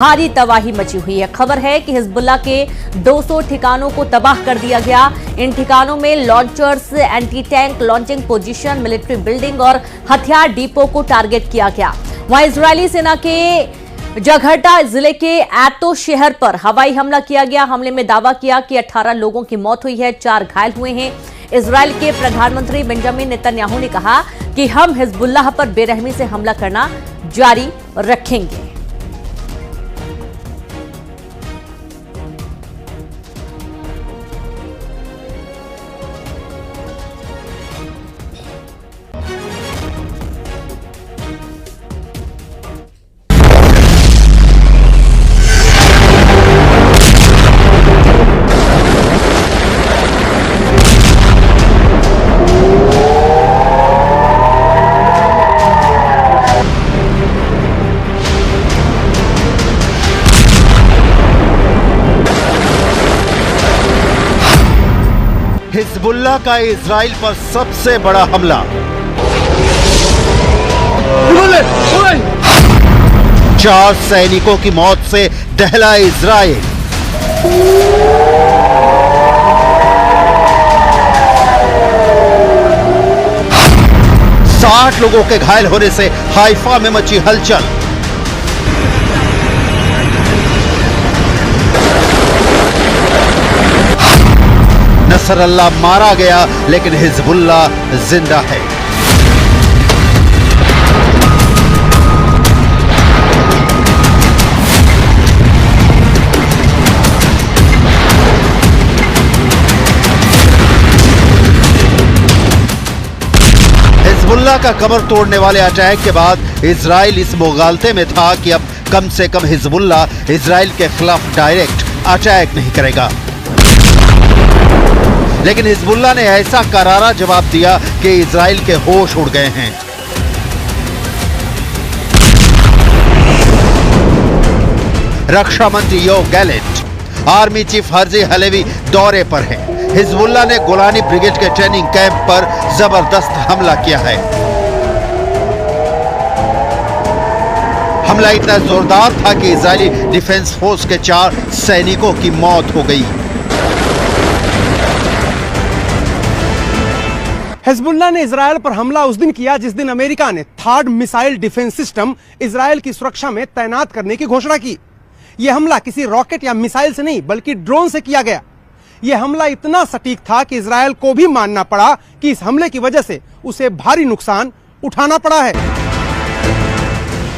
भारी तबाही मची हुई है। खबर है कि हिजबुल्लाह के 200 ठिकानों को तबाह कर दिया गया। इन ठिकानों में launchers, anti tank launching position, military building और हथियार डिपो को टारगेट किया गया। वहीं इजरायली सेना के जगहटा जिले के एतो शहर पर हवाई हमला किया गया। हमले में दावा किया कि 18 लोगों की मौत हुई है, 4 घायल हुए हैं। इजरायल के प्रधानमंत्री बेंजामिन नेतन्याहू ने कहा कि हम हिजबुल्लाह पर बेरहमी से हमला करना जारी रखेंगे। हिजबुल्लाह का इजराइल पर सबसे बड़ा हमला। 4 सैनिकों की मौत से दहला इजराइल। साठ लोगों के घायल होने से हाइफा में मची हलचल। नसरल्लाह मारा गया लेकिन हिजबुल्लाह जिंदा है। हिजबुल्लाह का कमर तोड़ने वाले अटैक के बाद इजराइल इस मुगालते में था कि अब कम से कम हिजबुल्लाह इजराइल के खिलाफ डायरेक्ट अटैक नहीं करेगा। लेकिन हिजबुल्लाह ने ऐसा करारा जवाब दिया कि इजराइल के होश उड़ गए हैं। रक्षा मंत्री Yoav Gallant, army chief Herzi Halevi दौरे पर हैं। हिजबुल्लाह ने गोलानी ब्रिगेड के ट्रेनिंग कैंप पर जबरदस्त हमला किया है। हमला इतना जोरदार था कि इजरायली डिफेंस फोर्स के 4 सैनिकों की मौत हो गई। हिजबुल्लाह ने इजरायल पर हमला उस दिन किया जिस दिन अमेरिका ने third missile defence system Israel की सुरक्षा में तैनात करने की घोषणा की। यह हमला किसी रॉकेट या मिसाइल से नहीं बल्कि ड्रोन से किया गया। यह हमला इतना सटीक था कि इजरायल को भी मानना पड़ा कि इस हमले की वजह से उसे भारी नुकसान उठाना पड़ा है।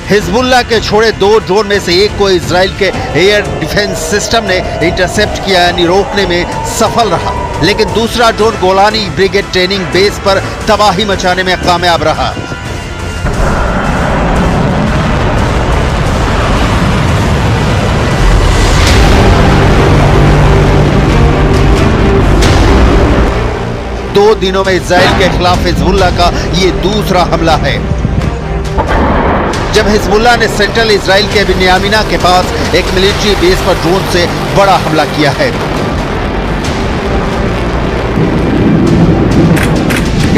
हिजबुल्लाह के छोड़े 2 ड्रोन में से एक को इजराइल के एयर डिफेंस सिस्टम ने इंटरसेप्ट किया, यानी रोकने में सफल रहा। लेकिन दूसरा drone Golani brigade training base पर तबाही मचाने में कामयाब रहा। दो दिनों में इजराइल के खिलाफ हिजबुल्लाह का ये दूसरा हमला है। जब हिजबुल्लाह ने सेंट्रल इजराइल के बिन्यामिना के पास एक मिलिट्री बेस पर ड्रोन से बड़ा हमला किया है।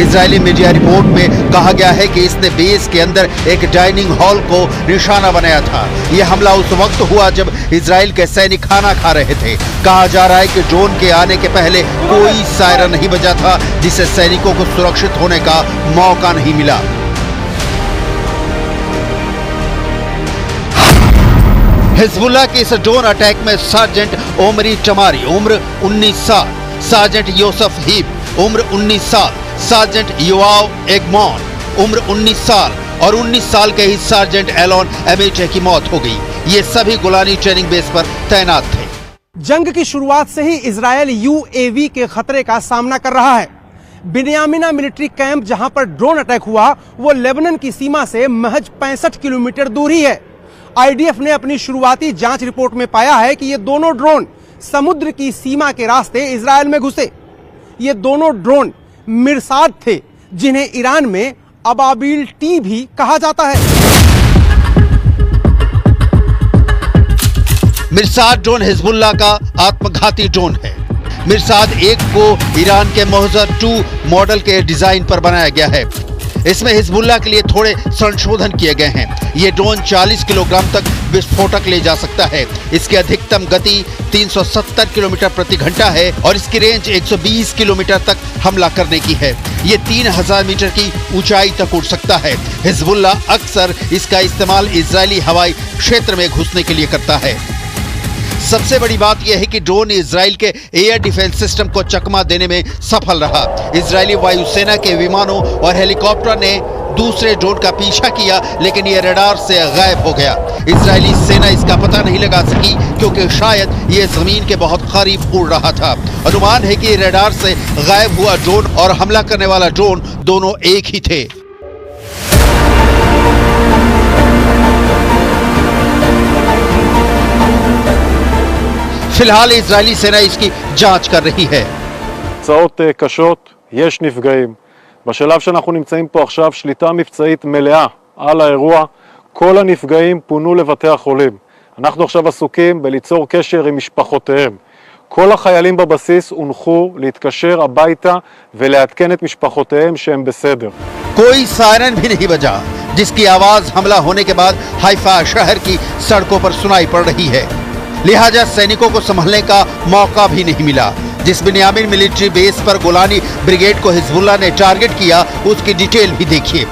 इजरायली मीडिया रिपोर्ट में कहा गया है कि इसने बेस के अंदर एक डाइनिंग हॉल को निशाना बनाया था। यह हमला उस वक्त हुआ जब इजराइल के सैनिक खाना खा रहे थे। कहा जा रहा है कि ड्रोन के आने के पहले कोई सायरन नहीं बजा था, जिससे सैनिकों को सुरक्षित होने का मौका नहीं मिला। हिजबुल्लाह के इस ड्रोन अटैक में सार्जेंट ओमरी टमारी उम्र 19 साल, सार्जेंट योसेफ हीब उम्र 19 साल, सार्जेंट योआव एगमॉन उम्र 19 साल और 19 साल के ही सार्जेंट एलोन एमेचे की मौत हो गई। ये सभी गोलानी ट्रेनिंग बेस पर तैनात थे। जंग की शुरुआत से ही इजरायल यूएवी के खतरे का सामना कर रहा है। बिन्यामिना मिलिट्री कैंप जहां पर ड्रोन अटैक हुआ वो लेबनान की सीमा से महज 65 किलोमीटर दूर ही है। आईडीएफ ने अपनी शुरुआती जांच रिपोर्ट में पाया है कि ये दोनों ड्रोन समुद्र की सीमा के रास्ते इजरायल में घुसे। ये दोनों ड्रोन मिरसाद थे, जिन्हें ईरान में अबाबिल टी भी कहा जाता है। मिरसाद ड्रोन हिजबुल्लाह का आत्मघाती ड्रोन है। मिरसाद 1 को ईरान के मोहजर 2 मॉडल के डिजाइन पर बनाया गया है। इसमें हिजबुल्लाह के लिए थोड़े संशोधन किए गए हैं। ये ड्रोन 40 किलोग्राम तक विस्फोटक ले जा सकता है। इसकी अधिकतम गति 370 किलोमीटर प्रति घंटा है और इसकी रेंज 120 किलोमीटर तक हमला करने की है। ये 3000 मीटर की ऊंचाई तक उड़ सकता है। हिजबुल्लाह अक्सर इसका इस्तेमाल इजरायली हवाई क्षेत्र में घुसने के लिए करता है। सबसे बड़ी बात यह है कि ड्रोन इजराइल के एयर डिफेंस सिस्टम को चकमा देने में सफल रहा। इजरायली वायुसेना के विमानों और हेलीकॉप्टर ने दूसरे ड्रोन का पीछा किया, लेकिन यह रडार से गायब हो गया। इजरायली सेना इसका पता नहीं लगा सकी क्योंकि शायद ये जमीन के बहुत करीब उड़ रहा था। अनुमान है कि रडार से गायब हुआ ड्रोन और हमला करने वाला ड्रोन दोनों एक ही थे। फिलहाल इजरायली सेना इसकी जांच कर रही है। תוצאות קשות, יש נפגעים. בשלב שאנחנו נמצאים פה עכשיו, שליטה מבצעית מלאה על האירוע. כל הנפגעים פונו לבתי החולים. אנחנו עכשיו עסוקים בליצור קשר עם משפחותיהם. כל החיילים בבסיס הונחו להתקשר הביתה ולעדכן את משפחותיהם שהם בסדר. कोई सायरन भी नहीं बजा, जिसकी आवाज हमला होने के बाद हाइफा शहर की सड़कों पर सुनाई पड़ रही है। लिहाजा सैनिकों को संभलने का मौका भी नहीं मिला। जिस बिन्यामिन मिलिट्री बेस पर गोलानी ब्रिगेड को हिजबुल्लाह ने टारगेट किया, उसकी डिटेल भी देखिए।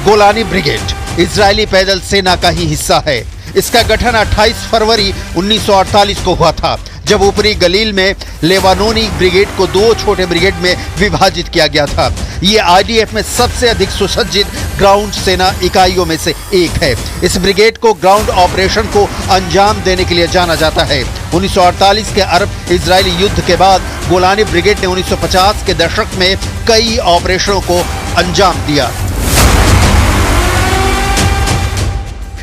गोलानी ब्रिगेड इजरायली पैदल सेना का ही हिस्सा है। इसका गठन 28 फरवरी 1948 को हुआ था, जब ऊपरी गलील में लेबानोनी ब्रिगेड को 2 छोटे ब्रिगेड में विभाजित किया गया था। ये आईडीएफ में सबसे अधिक सुसज्जित ग्राउंड सेना इकाइयों में से एक है। इस ब्रिगेड को ग्राउंड ऑपरेशन को अंजाम देने के लिए जाना जाता है। 1948 के अरब इजरायली युद्ध के बाद गोलानी ब्रिगेड ने 1950 के दशक में कई ऑपरेशनों को अंजाम दिया।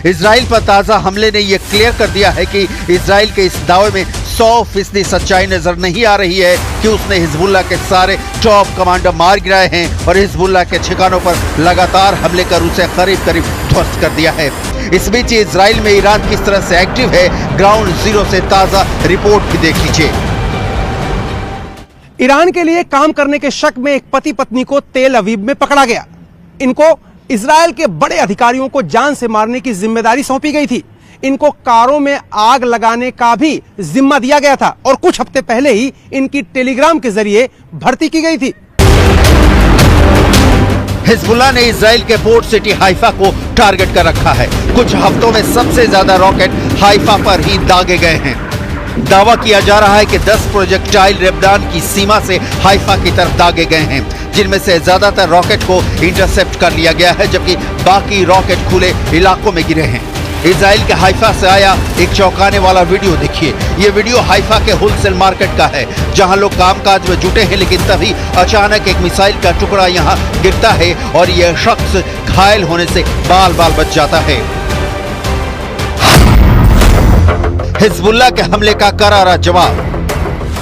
इजराइल पर ताजा हमले ने यह क्लियर कर दिया है कि इजराइल के इस दावे में 100% सच्चाई नजर नहीं आ रही है कि उसने हिजबुल्लाह के सारे टॉप कमांडर मार गिराए हैं और हिजबुल्लाह के ठिकानों पर लगातार हमले कर उसे करीब करीब ध्वस्त कर दिया है। इस बीच इजराइल में ईरान किस तरह से एक्टिव है, ग्राउंड जीरो से ताजा रिपोर्ट भी देख लीजिए। ईरान के लिए काम करने के शक में एक पति पत्नी को तेल अवीव में पकड़ा गया। इनको इजराइल के बड़े अधिकारियों को जान से मारने की जिम्मेदारी सौंपी गई थी। इनको कारों में आग लगाने का भी जिम्मा दिया गया था और कुछ हफ्ते पहले ही इनकी टेलीग्राम के जरिए भर्ती की गई थी। हिजबुल्लाह ने इजराइल के पोर्ट सिटी हाइफा को टारगेट कर रखा है। कुछ हफ्तों में सबसे ज्यादा रॉकेट हाइफा पर ही दागे गए हैं। दावा किया जा रहा है कि 10 प्रोजेक्टाइल लेबनान की सीमा से हाइफा की तरफ दागे गए हैं, जिनमें से ज्यादातर रॉकेट को इंटरसेप्ट कर लिया गया है, जबकि बाकी रॉकेट खुले इलाकों में गिरे हैं। इजराइल के हाइफा से आया एक चौंकाने वाला वीडियो देखिए। ये वीडियो हाइफा के होलसेल मार्केट का है, जहां लोग कामकाज में जुटे हैं, लेकिन तभी अचानक एक मिसाइल का टुकड़ा यहां गिरता है और यह शख्स घायल होने से बाल बाल बच जाता है। हिजबुल्लाह के हमले का करारा जवाब।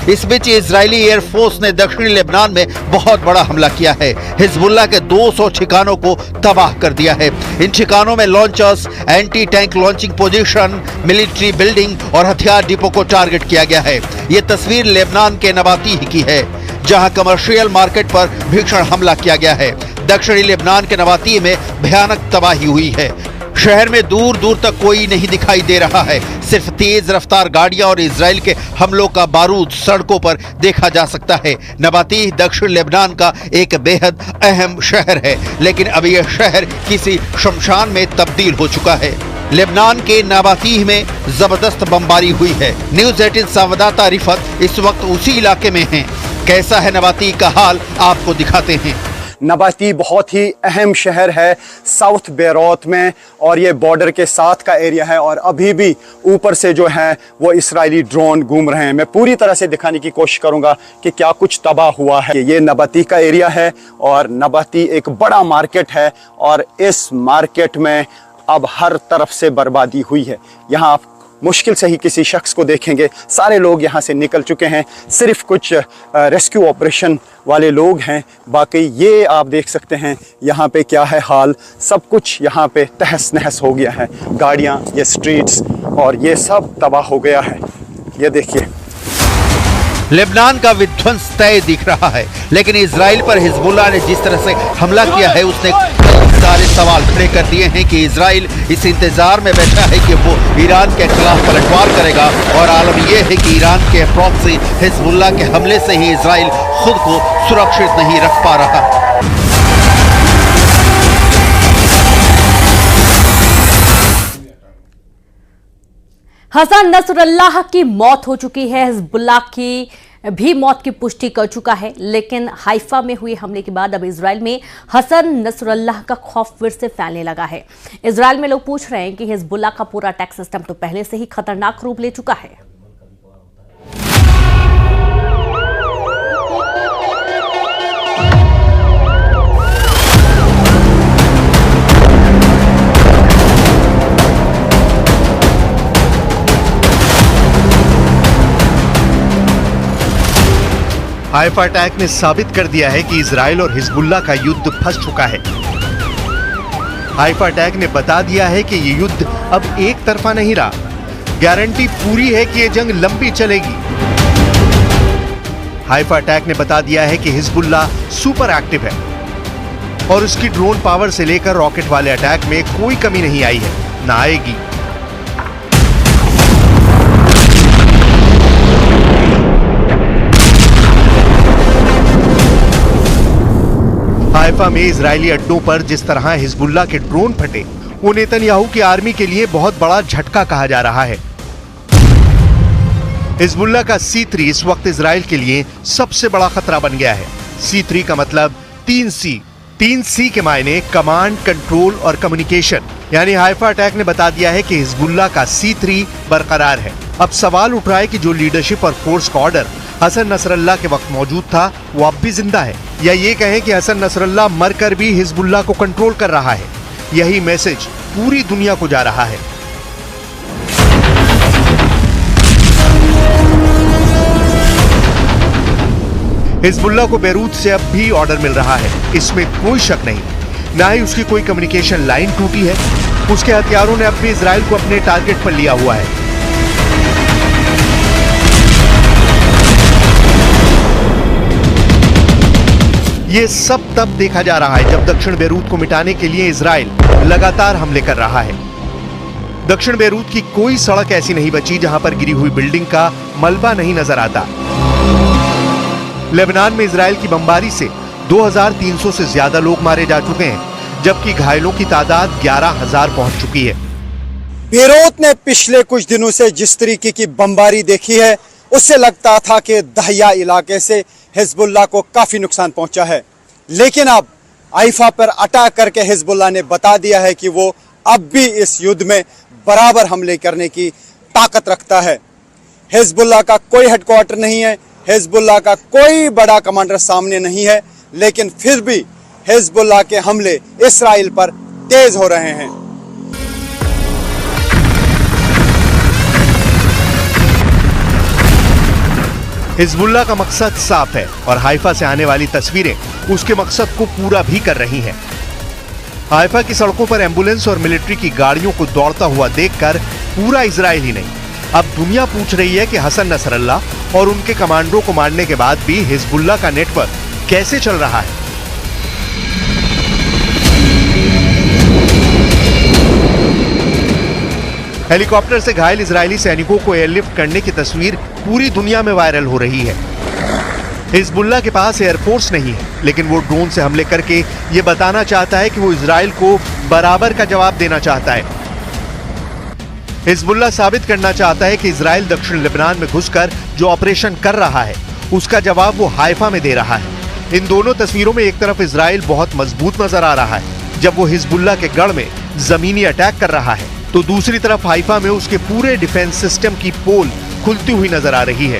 इस बीच इजरायली एयरफोर्स ने दक्षिणी लेबनान में बहुत बड़ा हमला किया है। हिजबुल्लाह के 200 ठिकानों को तबाह कर दिया है। इन ठिकानों में launchers, anti tank launching position, military building और हथियार डिपो को टारगेट किया गया है। ये तस्वीर लेबनान के नबाती की है, जहां कमर्शियल मार्केट पर भीषण हमला किया गया है। दक्षिणी लेबनान के नबाती में भयानक तबाही हुई है। शहर में दूर दूर तक कोई नहीं दिखाई दे रहा है। सिर्फ तेज रफ्तार गाड़ियां और इजराइल के हमलों का बारूद सड़कों पर देखा जा सकता है। नबातीह दक्षिण लेबनान का एक बेहद अहम शहर है, लेकिन अब यह शहर किसी शमशान में तब्दील हो चुका है। लेबनान के नबातीह में जबरदस्त बमबारी हुई है। न्यूज़ 18 संवाददाता रिफत इस वक्त उसी इलाके में हैं। कैसा है नबातीह का हाल, आपको दिखाते हैं। नबाती बहुत ही अहम शहर है साउथ बेरूत में, और ये बॉर्डर के साथ का एरिया है, और अभी भी ऊपर से जो है वो इजरायली ड्रोन घूम रहे हैं। मैं पूरी तरह से दिखाने की कोशिश करूंगा कि क्या कुछ तबाह हुआ है। ये नबाती का एरिया है और नबाती एक बड़ा मार्केट है, और इस मार्केट में अब हर तरफ से बर्बादी हुई है। यहाँ आप मुश्किल से ही किसी शख्स को देखेंगे। सारे लोग यहाँ से निकल चुके हैं, सिर्फ कुछ रेस्क्यू ऑपरेशन वाले लोग हैं। बाकी ये आप देख सकते हैं यहाँ पे क्या है हाल। सब कुछ यहाँ पे तहस नहस हो गया है। गाड़ियाँ, ये स्ट्रीट्स और ये सब तबाह हो गया है। ये देखिए, लेबनान का विध्वंस तय दिख रहा है, लेकिन इजराइल पर हिजबुल्लाह ने जिस तरह से हमला किया है, उसने सारे सवाल खड़े कर दिए हैं कि इजराइल इस इंतजार में बैठा है कि वो ईरान के खिलाफ पलटवार करेगा, और आलम यह है कि ईरान के प्रॉक्सी हिजबुल्लाह के हमले से ही इजराइल खुद को सुरक्षित नहीं रख पा रहा। हसन नसरल्लाह की मौत हो चुकी है, हिजबुल्लाह की भी मौत की पुष्टि कर चुका है, लेकिन हाइफा में हुए हमले के बाद अब इजराइल में हसन नसरल्लाह का खौफ फिर से फैलने लगा है। इजराइल में लोग पूछ रहे हैं कि हिजबुल्लाह का पूरा अटैक सिस्टम तो पहले से ही खतरनाक रूप ले चुका है। हाइफा अटैक ने साबित कर दिया है कि इजराइल और हिजबुल्लाह का युद्ध फंस चुका है। हाइफा अटैक ने बता दिया है कि ये युद्ध अब एक तरफा नहीं रहा। गारंटी पूरी है कि ये जंग लंबी चलेगी। हाइफा अटैक ने बता दिया है कि हिजबुल्लाह सुपर एक्टिव है और उसकी ड्रोन पावर से लेकर रॉकेट वाले अटैक में कोई कमी नहीं आई है, ना आएगी। हाइफा में इजरायली अड्डों पर जिस तरह हिजबुल्लाह के ड्रोन फटे, वो नेतन्याहू की आर्मी के लिए बहुत बड़ा झटका कहा जा रहा है। हिजबुल्लाह का C3 इस वक्त इजराइल के लिए सबसे बड़ा खतरा बन गया है। C3 का मतलब 3C। 3C के मायने कमांड, कंट्रोल और कम्युनिकेशन। यानी हाइफा अटैक ने बता दिया है कि हिजबुल्लाह का C3 बरकरार है। अब सवाल उठ रहा है कि जो लीडरशिप और फोर्स का ऑर्डर हसन नसरल्लाह के वक्त मौजूद था, वो अब भी जिंदा है, या ये कहें कि हसन नसरल्लाह मरकर भी हिजबुल्लाह को कंट्रोल कर रहा है। यही मैसेज पूरी दुनिया को जा रहा है। हिजबुल्लाह को बैरूत से अब भी ऑर्डर मिल रहा है, इसमें कोई शक नहीं। ना ही उसकी कोई कम्युनिकेशन लाइन टूटी है। उसके हथियारों ने अब भी इजराइल को अपने टारगेट पर लिया हुआ है। ये सब तब देखा जा रहा है जब दक्षिण बैरूत को मिटाने के लिए इजराइल लगातार हमले कर रहा है। दक्षिण बैरूत की कोई सड़क ऐसी नहीं बची जहां पर गिरी हुई बिल्डिंग का मलबा नहीं नजर आता। लेबनान में इजराइल की बमबारी से 2300 से ज्यादा लोग मारे जा चुके हैं, जबकि घायलों की तादाद 11,000 पहुंच चुकी है। बैरूत ने पिछले कुछ दिनों से जिस तरीके की बमबारी देखी है, उससे लगता था कि दहिया इलाके से हिजबुल्लाह को काफी नुकसान पहुंचा है। लेकिन अब हाइफा पर अटैक करके हिजबुल्लाह ने बता दिया है कि वो अब भी इस युद्ध में बराबर हमले करने की ताकत रखता है। हिजबुल्लाह का कोई हेडक्वार्टर नहीं है, हिजबुल्लाह का कोई बड़ा कमांडर सामने नहीं है, लेकिन फिर भी हिजबुल्लाह के हमले इस्राइल पर तेज हो रहे हैं। हिजबुल्लाह का मकसद साफ है और हाइफा से आने वाली तस्वीरें उसके मकसद को पूरा भी कर रही हैं। हाइफा की सड़कों पर एम्बुलेंस और मिलिट्री की गाड़ियों को दौड़ता हुआ देखकर पूरा इजराइल ही नहीं, अब दुनिया पूछ रही है कि हसन नसरल्लाह और उनके कमांडरों को मारने के बाद भी हिजबुल्लाह का नेटवर्क कैसे चल रहा है। हेलीकॉप्टर से घायल इजरायली सैनिकों को एयरलिफ्ट करने की तस्वीर पूरी दुनिया में वायरल हो रही है। हिजबुल्लाह के पास एयरफोर्स नहीं है, लेकिन वो ड्रोन से हमले करके ये बताना चाहता है कि वो इजराइल को बराबर का जवाब देना चाहता है। हिजबुल्लाह साबित करना चाहता है कि इजराइल दक्षिण लेबनान में घुसकर जो ऑपरेशन कर रहा है, उसका जवाब वो हाइफा में दे रहा है। इन दोनों तस्वीरों में एक तरफ इजराइल बहुत मजबूत नजर आ रहा है जब वो हिजबुल्लाह के गढ़ में जमीनी अटैक कर रहा है, तो दूसरी तरफ हाइफा में उसके पूरे डिफेंस सिस्टम की पोल खुलती हुई नजर आ रही है।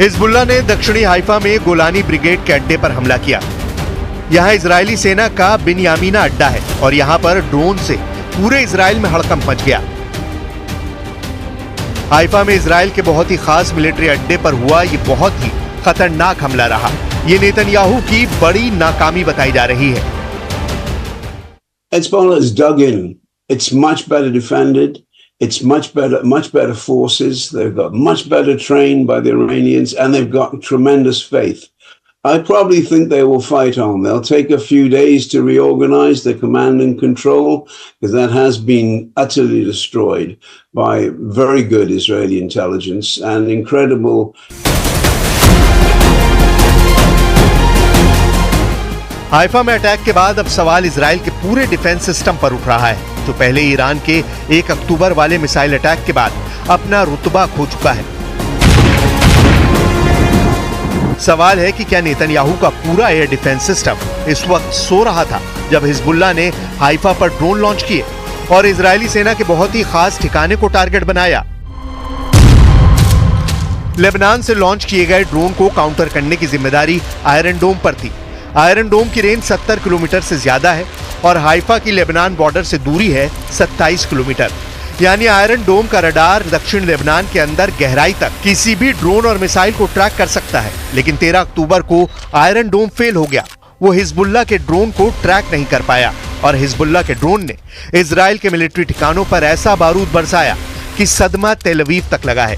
हिजबुल्लाह ने दक्षिणी हाइफा में गोलानी ब्रिगेड के अड्डे पर हमला किया। यहाँ इजरायली सेना का बिनयामीना अड्डा है और यहाँ पर ड्रोन से पूरे इजराइल में हड़कंप मच गया। हाइफा में इजराइल के बहुत ही खास मिलिट्री अड्डे पर हुआ ये बहुत ही खतरनाक हमला रहा। ये नेतन्याहू की बड़ी नाकामी बताई जा रही है। Hezbollah is dug in. It's much better defended. It's much better forces. They've got much better trained by the Iranians, and they've got tremendous faith. I probably think they will fight on. They'll take a few days to reorganize the command and control, because that has been utterly destroyed by very good Israeli intelligence and incredible. Haifa में attack के बाद अब सवाल Israel के पूरे defence system पर उठ रहा है, जो पहले ईरान के 1 अक्टूबर वाले मिसाइल अटैक के बाद अपना रुतबा खो चुका है। सवाल है कि क्या नेतन्याहू का पूरा एयर डिफेंस सिस्टम इस वक्त सो रहा था जब हिजबुल्लाह ने हाइफा पर ड्रोन लॉन्च किए और इजरायली सेना के बहुत ही खास ठिकाने को टारगेट बनाया। लेबनान से लॉन्च किए गए ड्रोन को काउंटर करने की जिम्मेदारी आयरन डोम पर थी। आयरन डोम की रेंज 70 किलोमीटर से ज्यादा है और हाइफा की लेबनान बॉर्डर से दूरी है 27 किलोमीटर। यानी आयरन डोम का रडार दक्षिण लेबनान के अंदर गहराई तक किसी भी ड्रोन और मिसाइल को ट्रैक कर सकता है। लेकिन 13 अक्टूबर को आयरन डोम फेल हो गया। वो हिजबुल्लाह के ड्रोन को ट्रैक नहीं कर पाया और हिजबुल्लाह के ड्रोन ने इजराइल के मिलिट्री ठिकानों पर ऐसा बारूद बरसाया कि सदमा तेल अवीव तक लगा है।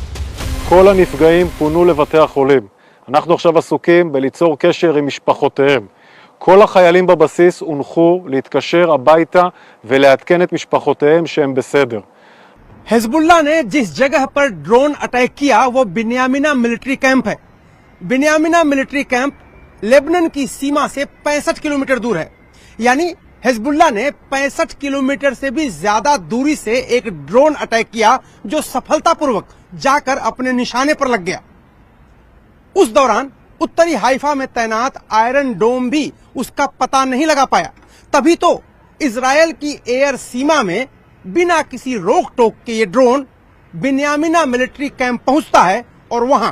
כל הנפגעים פונו לבתי החולים. אנחנו עכשיו עסוקים בליצור קשר עם משפחותיהם. כל החיילים בבסיס הונחו להתקשר הביתה ולעדכן את משפחותיהם שהם בסדר. हिजबुल्लाह ने जिस जगह पर ड्रोन अटैक किया वो बिन्यामिना मिलिट्री कैंप है। बिन्यामिना मिलिट्री कैंप लेबनान की सीमा से 65 किलोमीटर दूर है। यानी हिजबुल्लाह ने 65 किलोमीटर से भी ज्यादा दूरी से एक ड्रोन अटैक किया, जो सफलतापूर्वक जाकर अपने निशाने पर लग गया। उस दौरान उत्तरी हाइफा में तैनात आयरन डोम भी उसका पता नहीं लगा पाया। तभी तो इजरायल की एयर सीमा में बिना किसी रोक टोक के ये ड्रोन बिन्यामिना मिलिट्री कैंप पहुंचता है और वहां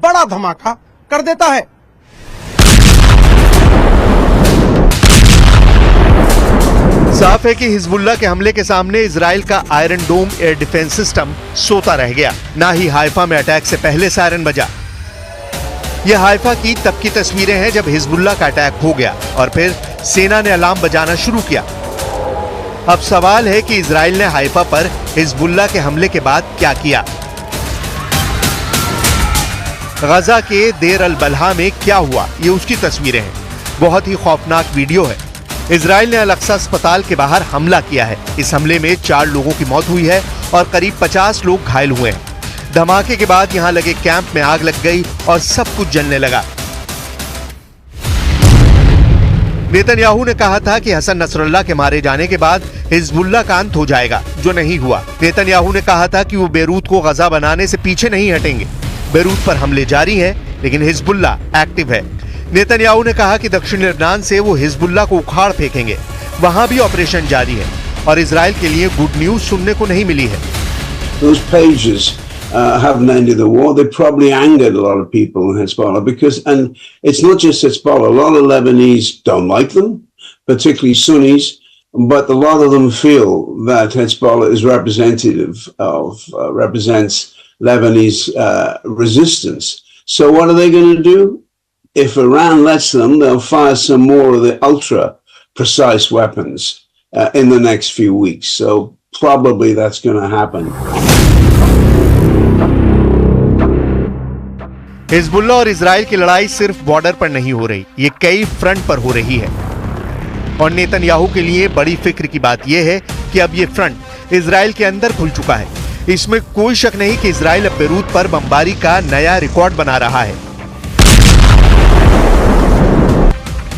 बड़ा धमाका कर देता है। साफ है कि हिजबुल्लाह के हमले के सामने इजराइल का आयरन डोम एयर डिफेंस सिस्टम सोता रह गया। ना ही हाइफा में अटैक से पहले सायरन बजा। यह हाइफा की तब की तस्वीरें हैं जब हिजबुल्लाह का अटैक हो गया और फिर सेना ने अलार्म बजाना शुरू किया। अब सवाल है कि इजराइल ने हाइफा पर हिजबुल्लाह के हमले के बाद क्या किया। गजा के देर अल बलहा में क्या हुआ, ये उसकी तस्वीरें हैं। बहुत ही खौफनाक वीडियो है। इजराइल ने अल अक्सा अस्पताल के बाहर हमला किया है। इस हमले में 4 लोगों की मौत हुई है और करीब 50 लोग घायल हुए हैं। धमाके के बाद यहां लगे कैंप में आग लग गई और सब कुछ जलने लगा। नेतन्याहू ने कहा था कि हसन नसरुल्लाह के मारे जाने के बाद हिजबुल्लाह का अंत हो जाएगा, जो नहीं हुआ। नेतन्याहू ने कहा था कि वो बेरूत को गजा बनाने से पीछे नहीं हटेंगे। बेरूत पर हमले जारी हैं, लेकिन हिजबुल्लाह एक्टिव है। नेतन्याहू ने कहा कि दक्षिण लेबनान से वो हिजबुल्लाह को उखाड़ फेंकेंगे। वहां भी ऑपरेशन जारी है और इजराइल के लिए गुड न्यूज सुनने को नहीं मिली है। Those pages haven't ended the war. They probably angered a lot of people in Hezbollah because, and it's not just Hezbollah, a lot of Lebanese don't like them, particularly Sunnis, but a lot of them feel that Hezbollah is representative of, represents Lebanese resistance. So what are they going to do? If Iran lets them, they'll fire some more of the ultra precise weapons in the next few weeks. So probably that's going to happen. Hezbollah और Israel की लड़ाई सिर्फ border पर नहीं हो रही, ये कई फ्रंट पर हो रही है। और नेतन्याहू के लिए बड़ी फिक्र की बात यह है कि अब ये फ्रंट इजराइल के अंदर खुल चुका है। इसमें कोई शक नहीं कि इजराइल अब बेरूत पर बमबारी का नया रिकॉर्ड बना रहा है।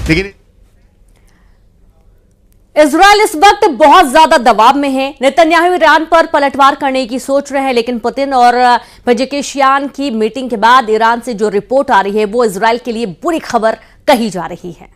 लेकिन इजराइल इस वक्त बहुत ज्यादा दबाव में है। नेतन्याहू ईरान पर पलटवार करने की सोच रहे हैं, लेकिन पुतिन और पेजेकिशियान की मीटिंग के बाद ईरान से जो रिपोर्ट आ रही है वो इजराइल के लिए बुरी खबर कही जा रही है।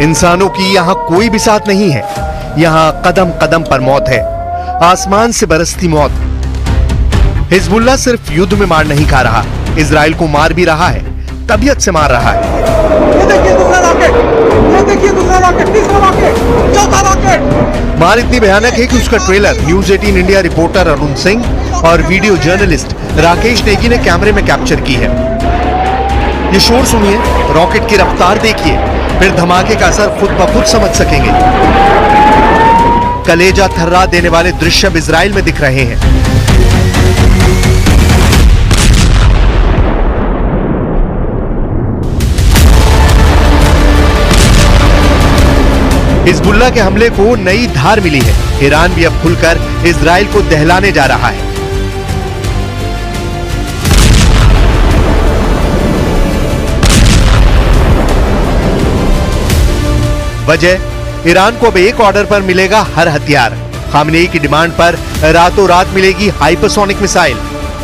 इंसानों की यहां कोई भी साथ नहीं है। यहाँ कदम कदम पर मौत है, आसमान से बरसती मौत। हिजबुल्लाह सिर्फ युद्ध में मार नहीं खा रहा, इजराइल को मार भी रहा है, तबीयत से मार रहा है। ये देखिए दूसरा रॉकेट, ये देखिए दूसरा रॉकेट, तीसरा रॉकेट, चौथा रॉकेट। मार इतनी भयानक है कि उसका trailer news 18 India reporter Arun Singh और वीडियो जर्नलिस्ट राकेश नेगी ने कैमरे में कैप्चर की है। ये शोर सुनिए, रॉकेट की रफ्तार देखिए, फिर धमाके का असर खुद ब खुद समझ सकेंगे। कलेजा थर्रा देने वाले दृश्य अब इजराइल में दिख रहे हैं। हिजबुल्लाह के हमले को नई धार मिली है। ईरान भी अब खुलकर इजराइल को दहलाने जा रहा है। वजह, ईरान को अब एक ऑर्डर पर मिलेगा हर हथियार। खामनेई की डिमांड पर रातों रात मिलेगी हाइपरसोनिक मिसाइल।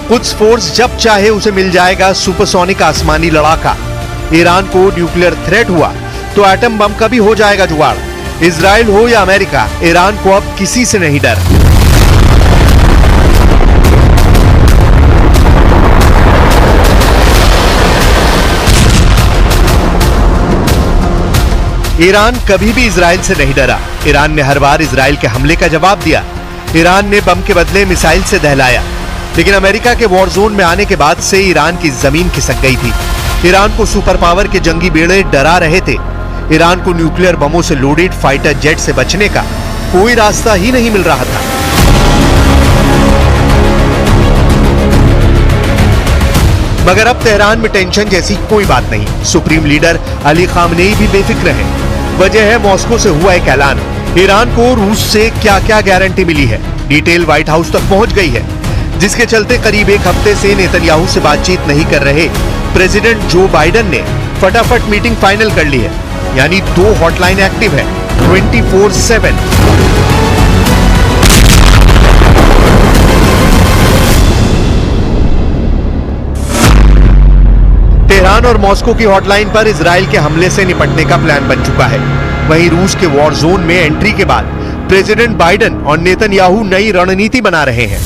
कुद्स फोर्स जब चाहे उसे मिल जाएगा सुपरसोनिक आसमानी लड़ाका। ईरान को न्यूक्लियर थ्रेट हुआ तो एटम बम का भी हो जाएगा जुगाड़। इजराइल हो या अमेरिका, ईरान को अब किसी से नहीं डर। ईरान कभी भी इजराइल से नहीं डरा। ईरान ने हर बार इजराइल के हमले का जवाब दिया। ईरान ने बम के बदले मिसाइल से दहलाया, लेकिन अमेरिका के वॉर जोन में आने के बाद से ईरान की जमीन खिसक गई थी। ईरान को सुपर पावर के जंगी बेड़े डरा रहे थे। ईरान को न्यूक्लियर बमों से लोडेड फाइटर जेट से बचने का कोई रास्ता ही नहीं मिल रहा था। मगर अब तेहरान में टेंशन जैसी कोई बात नहीं। सुप्रीम लीडर अली खामनेई भी बेफिक्र है। वजह है मॉस्को से हुआ एक ऐलान। ईरान को रूस से क्या क्या गारंटी मिली है, डिटेल व्हाइट हाउस तक पहुंच गई है, जिसके चलते करीब एक हफ्ते से नेतन्याहू से बातचीत नहीं कर रहे प्रेसिडेंट जो बाइडेन ने फटाफट मीटिंग फाइनल कर ली है। यानी 2 हॉटलाइन एक्टिव है 24/7। तेहरान और मॉस्को की हॉटलाइन पर इजराइल के हमले से निपटने का प्लान बन चुका है। वहीं रूस के वॉर जोन में एंट्री के बाद प्रेसिडेंट बाइडेन और नेतन्याहू नई रणनीति बना रहे हैं।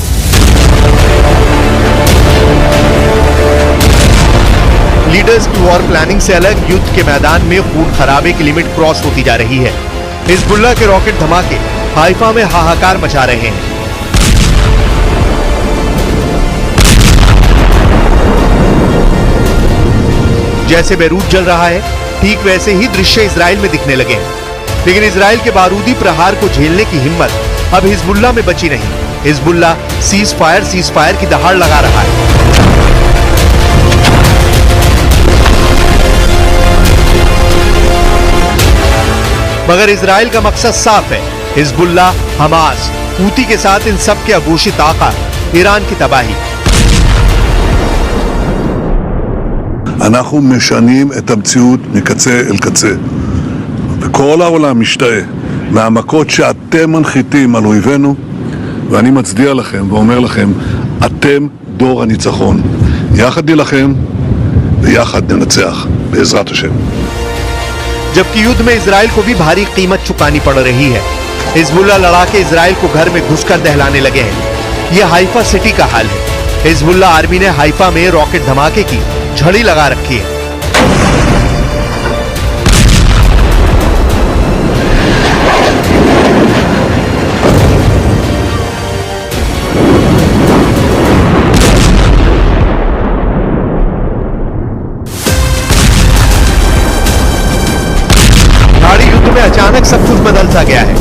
लीडर्स की वॉर प्लानिंग से अलग युद्ध के मैदान में खून खराबे की लिमिट क्रॉस होती जा रही है। हिजबुल्लाह के रॉकेट धमाके हाइफा में हाहाकार मचा रहे हैं। जैसे बेरूत जल रहा है, ठीक वैसे ही दृश्य इजराइल में दिखने लगे हैं। लेकिन इजराइल के बारूदी प्रहार को झेलने की हिम्मत अब हिजबुल्लाह में बची नहीं। हिजबुल्लाह सीज फायर की दहाड़ लगा रहा है। मगर इजराइल का मकसद साफ है। हिजबुल्लाह, हमास, हूती के साथ इन सब के अघोषित आका ईरान की तबाही। אנחנו משנים את המציאות מקצה אל קצה. וכל העולם משתאה מהמכות שאתם מנחיתים על אויבינו, ואני מצדיע לכם ואומר לכם, אתם דור הניצחון. יחד נילחם ויחד ננצח, בעזרת השם. जबकि युद्ध में इजराइल को भी भारी कीमत चुकानी पड़ रही है। हिजबुल्लाह लड़ाके इजराइल को घर में घुसकर दहलाने लगे हैं। यह हाइफा सिटी का हाल है। हिजबुल्लाह आर्मी ने हाइफा में रॉकेट धमाके की झड़ी लगा रखी है। युद्ध में अचानक सब कुछ बदल सा गया है।